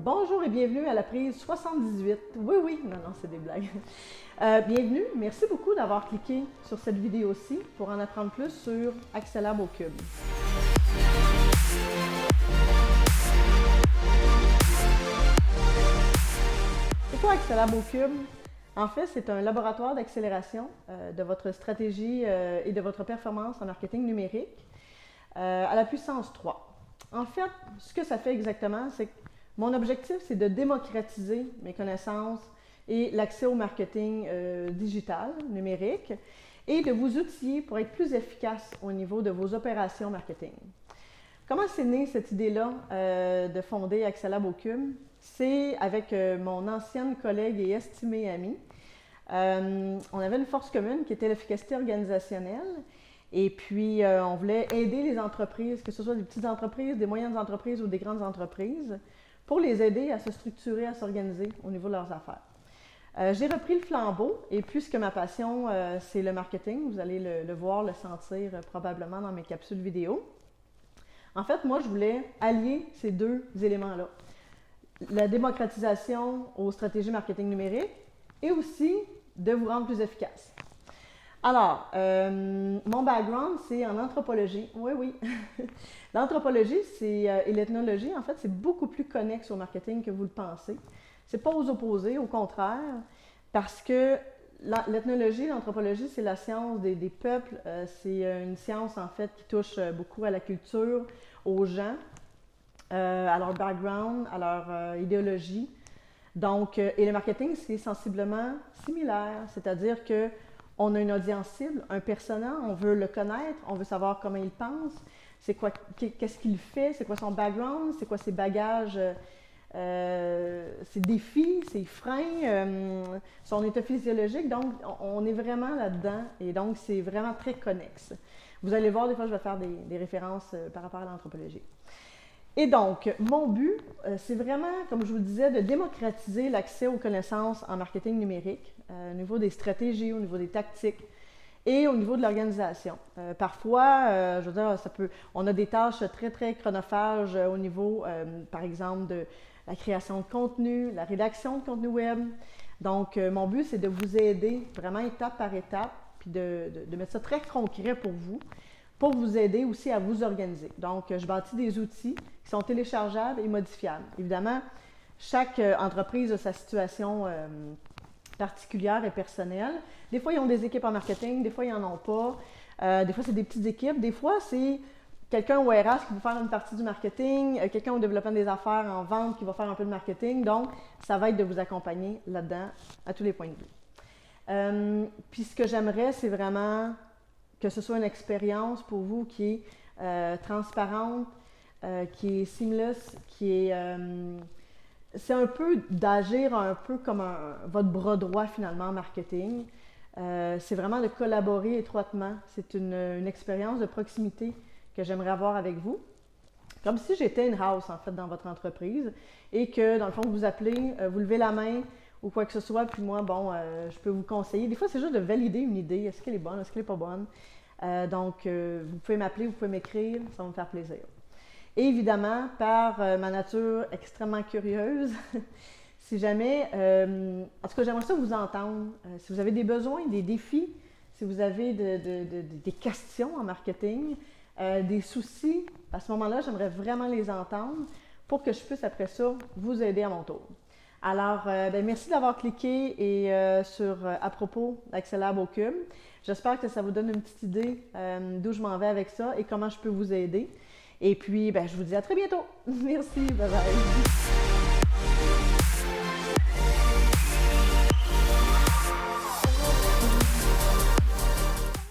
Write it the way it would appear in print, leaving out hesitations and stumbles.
Bonjour et bienvenue à la prise 78. Oui, non, c'est des blagues. Bienvenue, merci beaucoup d'avoir cliqué sur cette vidéo-ci pour en apprendre plus sur Accélab au cube. C'est quoi Accélab au cube? En fait, c'est un laboratoire d'accélération de votre stratégie et de votre performance en marketing numérique à la puissance 3. En fait, ce que ça fait exactement, c'est que mon objectif, c'est de démocratiser mes connaissances et l'accès au marketing digital, numérique, et de vous outiller pour être plus efficace au niveau de vos opérations marketing. Comment c'est né cette idée-là de fonder Accélab au cube? C'est avec mon ancienne collègue et estimée amie. On avait une force commune qui était l'efficacité organisationnelle. Et puis, on voulait aider les entreprises, que ce soit des petites entreprises, des moyennes entreprises ou des grandes entreprises, pour les aider à se structurer, à s'organiser au niveau de leurs affaires. J'ai repris le flambeau et puisque ma passion, c'est le marketing, vous allez le voir, le sentir probablement dans mes capsules vidéo. En fait, moi, je voulais allier ces deux éléments-là. La démocratisation aux stratégies marketing numérique et aussi de vous rendre plus efficace. Alors, mon background, c'est en anthropologie. Oui. L'anthropologie et l'ethnologie, en fait, c'est beaucoup plus connexe au marketing que vous le pensez. C'est pas aux opposés, au contraire, parce que l'ethnologie, l'anthropologie, c'est la science des peuples. C'est une science, en fait, qui touche beaucoup à la culture, aux gens, à leur background, à leur idéologie. Donc, et le marketing, c'est sensiblement similaire, c'est-à-dire que on a une audience cible, un persona, on veut le connaître, on veut savoir comment il pense, c'est quoi, qu'est-ce qu'il fait, c'est quoi son background, c'est quoi ses bagages, ses défis, ses freins, son état physiologique. Donc, on est vraiment là-dedans et donc c'est vraiment très connexe. Vous allez voir, des fois, je vais faire des références par rapport à l'anthropologie. Et donc, mon but, c'est vraiment, comme je vous le disais, de démocratiser l'accès aux connaissances en marketing numérique, au niveau des stratégies, au niveau des tactiques et au niveau de l'organisation. Parfois, je veux dire, on a des tâches très chronophages au niveau, par exemple, de la création de contenu, la rédaction de contenu web. Donc, mon but, c'est de vous aider vraiment étape par étape, puis de mettre ça très concret pour vous aider aussi à vous organiser. Donc, je bâtis des outils qui sont téléchargeables et modifiables. Évidemment, chaque entreprise a sa situation particulière et personnelle. Des fois, ils ont des équipes en marketing, des fois, ils n'en ont pas. Des fois, c'est des petites équipes. Des fois, c'est quelqu'un au RH qui va faire une partie du marketing, quelqu'un au développement des affaires, en vente, qui va faire un peu de marketing. Donc, ça va être de vous accompagner là-dedans à tous les points de vue. Puis, ce que j'aimerais, c'est vraiment que ce soit une expérience pour vous qui est transparente, qui est seamless, qui est... c'est un peu d'agir un peu comme votre bras droit finalement en marketing. C'est vraiment de collaborer étroitement. C'est une expérience de proximité que j'aimerais avoir avec vous. Comme si j'étais in-house en fait dans votre entreprise et que dans le fond vous appelez, vous levez la main ou quoi que ce soit, puis moi, je peux vous conseiller. Des fois, c'est juste de valider une idée. Est-ce qu'elle est bonne? Est-ce qu'elle n'est pas bonne? Donc, vous pouvez m'appeler, vous pouvez m'écrire, ça va me faire plaisir. Et évidemment, par ma nature extrêmement curieuse, si jamais, en tout cas, j'aimerais ça vous entendre. Si vous avez des besoins, des défis, si vous avez des questions en marketing, des soucis, à ce moment-là, j'aimerais vraiment les entendre pour que je puisse, après ça, vous aider à mon tour. Alors, merci d'avoir cliqué et à propos d'Accélab au cube. J'espère que ça vous donne une petite idée d'où je m'en vais avec ça et comment je peux vous aider. Et puis, je vous dis à très bientôt. Merci, bye bye.